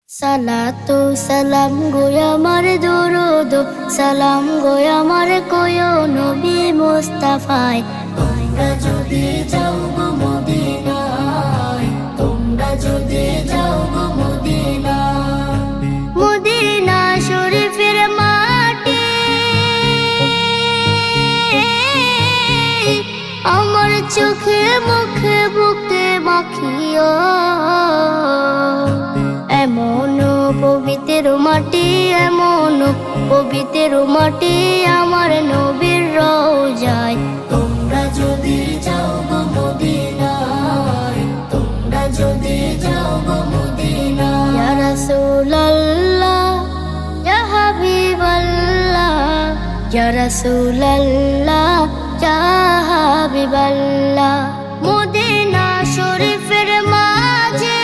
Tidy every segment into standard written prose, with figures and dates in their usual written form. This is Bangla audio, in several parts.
সালাতু সালাম গো আমার দরুদ সালাম গো আমার কোয় নবী মুস্তাফায়। তোমরা যদি যাও গো মদিনায়, তোমরা যদি যাও গো মদিনায়, মদিনা শরীফের মাটি আমার চোখে মুখে বুকে মাখিও। এমন পবিত্র মাটি, এমন পবিত্র মাটি আমার নবীর রওজায়। তোমরা যদি যাও গো মদিনায়, তোমরা যদি যাও গো মদিনায়। ইয়া রাসূলুল্লাহ ইয়া হাবিবাল্লাহ, ইয়া রাসূলুল্লাহ ইয়া হাবিবাল্লাহ। মদিনা শরীফের মাঝে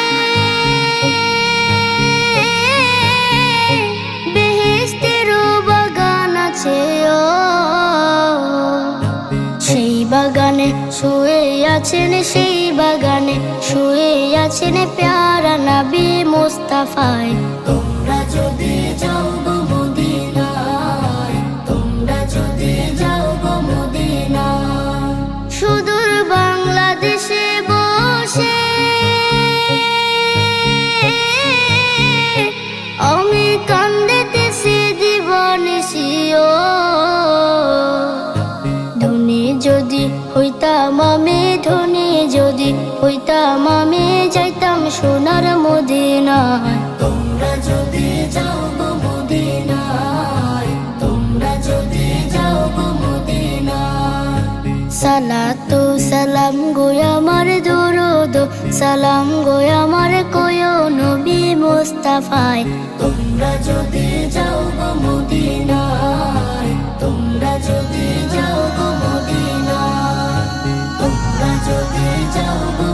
সেই বাগানে শুয়ে আছেন, সেই বাগানে শুয়ে আছেন প্যারা নবী মুস্তাফায়। তোমরা যদি যাও গো মদিনায়, তোমরা যদি যাও গো মদিনায়। সুদূর বাংলাদেশে বসে আমি কান্দিতেছি দিবানিশিও। যদি হইতাম আমি ধনী, যদি হইতাম আমি যাইতাম সোনার মদিনায়। তোমরা যদি যাও গো মদিনায়, তোমরা যদি যাও গো মদিনায়। সালাতু সালাম গো আমার দরুদ সালাম গো আমার কোয় নবী মুস্তাফায়। তোমরা যদি যাও গো মদিনায়, তোমরা যদি যাও গো মদিনায়, তোমরা যদি যাও গো